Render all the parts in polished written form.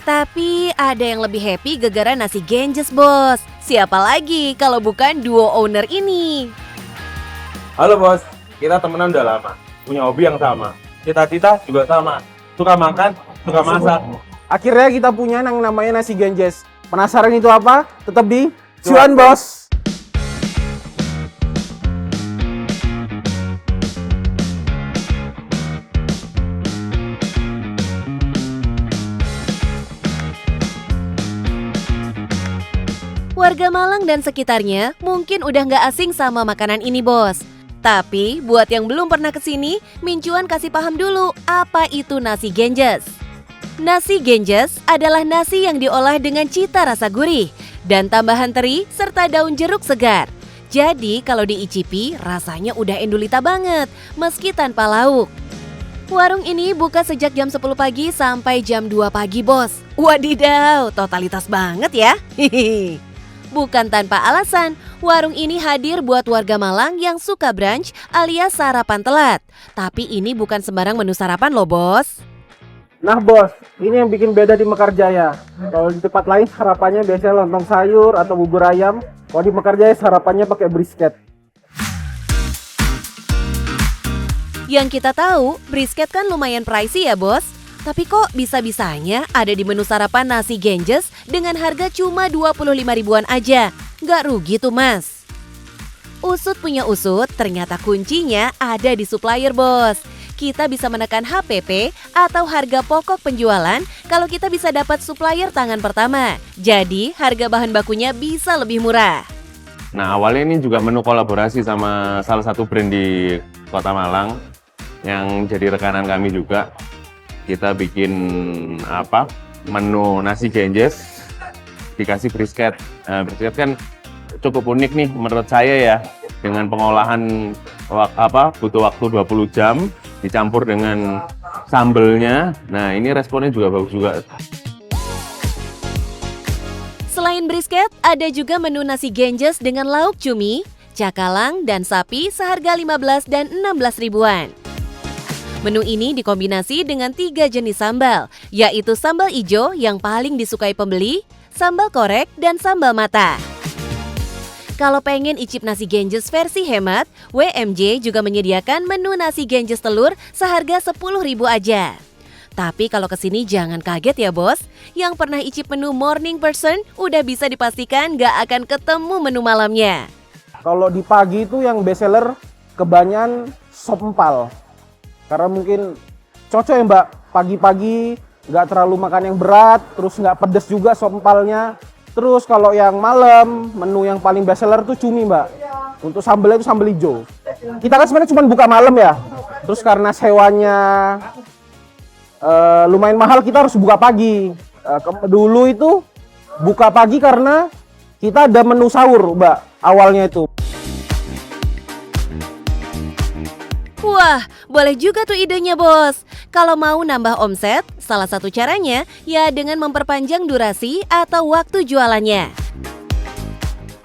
Tapi ada yang lebih happy gara-gara nasi Genjes, bos. Siapa lagi kalau bukan duo owner ini? Halo bos, kita temenan udah lama, punya hobi yang sama, cita-cita juga sama, suka makan, suka masak. Akhirnya kita punya yang namanya nasi Genjes. Penasaran itu apa? Tetap di Cuan Bos. Warga Malang dan sekitarnya mungkin udah nggak asing sama makanan ini, bos. Tapi buat yang belum pernah kesini, Mincuan kasih paham dulu apa itu nasi Genjes. Nasi Genjes adalah nasi yang diolah dengan cita rasa gurih dan tambahan teri serta daun jeruk segar. Jadi kalau diicipi rasanya udah endulita banget meski tanpa lauk. Warung ini buka sejak jam 10 pagi sampai jam 2 pagi, bos. Wadidaw, totalitas banget ya. Bukan tanpa alasan, warung ini hadir buat warga Malang yang suka brunch alias sarapan telat. Tapi ini bukan sembarang menu sarapan loh, bos. Nah bos, ini yang bikin beda di Mekarjaya. Kalau di tempat lain sarapannya biasanya lontong sayur atau bubur ayam. Kalau di Mekarjaya sarapannya pakai brisket. Yang kita tahu, brisket kan lumayan pricey ya, bos. Tapi kok bisa-bisanya ada di menu sarapan nasi Genjes dengan harga cuma 25 ribuan aja? Nggak rugi tuh, mas. Usut punya usut, ternyata kuncinya ada di supplier, bos. Kita bisa menekan HPP atau harga pokok penjualan kalau kita bisa dapat supplier tangan pertama. Jadi harga bahan bakunya bisa lebih murah. Nah awalnya ini juga menu kolaborasi sama salah satu brand di Kota Malang yang jadi rekanan kami juga. Kita bikin menu nasi Genjes dikasih brisket. Nah, brisket kan cukup unik nih menurut saya ya, dengan pengolahan butuh waktu 20 jam dicampur dengan sambelnya. Nah ini responnya juga bagus juga. Selain brisket, ada juga menu nasi Genjes dengan lauk cumi, cakalang, dan sapi seharga 15 dan 16 ribuan. Menu ini dikombinasi dengan 3 jenis sambal, yaitu sambal ijo yang paling disukai pembeli, sambal korek, dan sambal mata. Kalau pengen icip nasi Genjes versi hemat, WMJ juga menyediakan menu nasi Genjes telur seharga 10 ribu aja. Tapi kalau kesini jangan kaget ya bos, yang pernah icip menu morning person udah bisa dipastikan gak akan ketemu menu malamnya. Kalau di pagi itu yang best seller kebanyakan sop empal. Karena mungkin cocok ya mbak, pagi-pagi nggak terlalu makan yang berat, terus nggak pedes juga sop empalnya. Terus kalau yang malam, menu yang paling best seller tuh cumi mbak. Untuk sambelnya itu sambal hijau. Kita kan sebenarnya cuma buka malam ya. Terus karena sewanya lumayan mahal, kita harus buka pagi. Dulu itu buka pagi karena kita ada menu sahur mbak, awalnya itu. Wah, boleh juga tuh idenya bos. Kalau mau nambah omset, salah satu caranya ya dengan memperpanjang durasi atau waktu jualannya.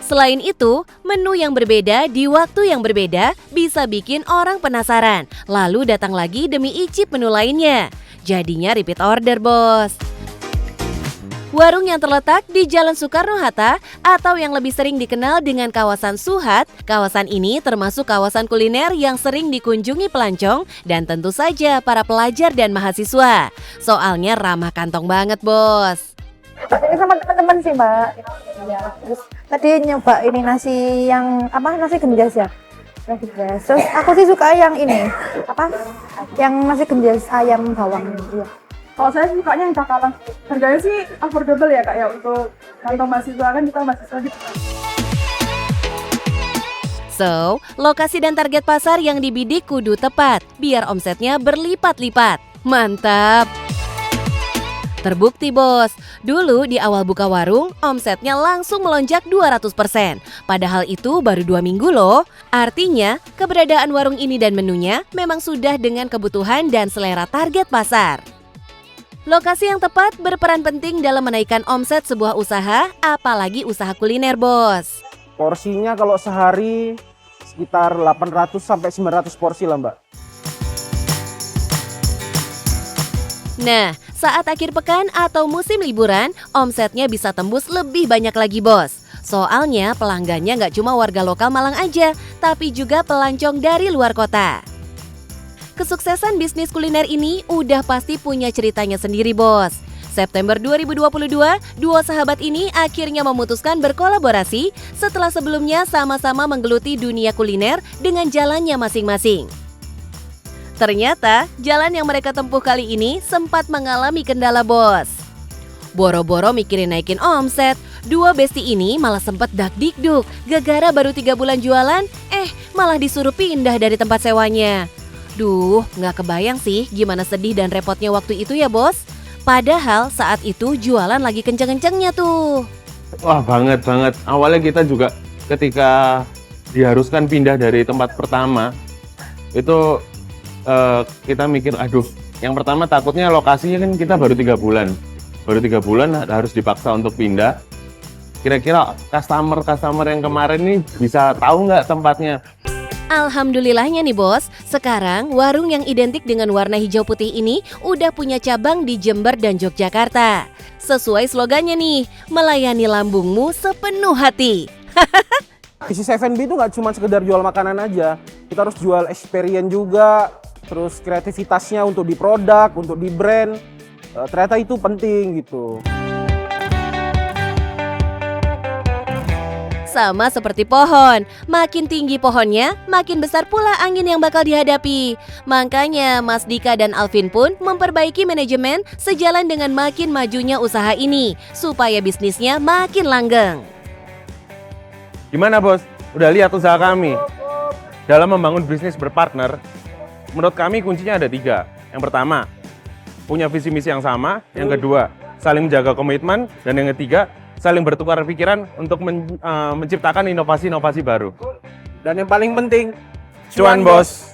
Selain itu, menu yang berbeda di waktu yang berbeda bisa bikin orang penasaran, lalu datang lagi demi icip menu lainnya. Jadinya repeat order, bos. Warung yang terletak di Jalan Soekarno-Hatta atau yang lebih sering dikenal dengan kawasan Suhat, kawasan ini termasuk kawasan kuliner yang sering dikunjungi pelancong dan tentu saja para pelajar dan mahasiswa. Soalnya ramah kantong banget, bos. Ini sama teman-teman sih, Mbak. Ya, terus tadi nyoba ini nasi yang nasi Genjes ya. Nasi Genjes. Terus aku sih suka yang ini, Yang nasi Genjes ayam bawang ya. Kalau saya sukanya yang cakalang. Harganya sih affordable ya kak ya, untuk kantong mahasiswa, kan kita mahasiswa gitu. So, lokasi dan target pasar yang dibidik kudu tepat, biar omsetnya berlipat-lipat. Mantap! Terbukti bos, dulu di awal buka warung, omsetnya langsung melonjak 200%. Padahal itu baru 2 minggu loh. Artinya, keberadaan warung ini dan menunya memang sudah dengan kebutuhan dan selera target pasar. Lokasi yang tepat berperan penting dalam menaikkan omset sebuah usaha, apalagi usaha kuliner, bos. Porsinya kalau sehari sekitar 800 sampai 900 porsi lah, Mbak. Nah, saat akhir pekan atau musim liburan, omsetnya bisa tembus lebih banyak lagi, Bos. Soalnya pelanggannya nggak cuma warga lokal Malang aja, tapi juga pelancong dari luar kota. Kesuksesan bisnis kuliner ini udah pasti punya ceritanya sendiri, Bos. September 2022, dua sahabat ini akhirnya memutuskan berkolaborasi setelah sebelumnya sama-sama menggeluti dunia kuliner dengan jalannya masing-masing. Ternyata, jalan yang mereka tempuh kali ini sempat mengalami kendala, Bos. Boro-boro mikirin naikin omset, dua besti ini malah sempat dakdikduk. Gara-gara baru 3 bulan jualan, malah disuruh pindah dari tempat sewanya. Duh, nggak kebayang sih gimana sedih dan repotnya waktu itu ya, Bos. Padahal saat itu jualan lagi kenceng-kencengnya tuh. Wah, banget. Awalnya kita juga ketika diharuskan pindah dari tempat pertama, itu kita mikir, aduh, yang pertama takutnya lokasinya kan kita baru 3 bulan. Baru 3 bulan harus dipaksa untuk pindah. Kira-kira customer yang kemarin nih bisa tahu nggak tempatnya? Alhamdulillahnya nih, Bos, sekarang warung yang identik dengan warna hijau putih ini udah punya cabang di Jember dan Yogyakarta. Sesuai slogannya nih, melayani lambungmu sepenuh hati. Isi 7B itu nggak cuma sekedar jual makanan aja, kita harus jual experience juga, terus kreativitasnya untuk di produk, untuk di brand, ternyata itu penting gitu. Sama seperti pohon, makin tinggi pohonnya, makin besar pula angin yang bakal dihadapi. Makanya Mas Dika dan Alvin pun memperbaiki manajemen sejalan dengan makin majunya usaha ini, supaya bisnisnya makin langgeng. Gimana, Bos? Udah lihat usaha kami? Dalam membangun bisnis berpartner, menurut kami kuncinya ada 3. Yang pertama, punya visi misi yang sama. Yang kedua, saling menjaga komitmen. Dan yang ketiga, saling bertukar pikiran untuk menciptakan inovasi-inovasi baru. Dan yang paling penting, Cuan, Bos!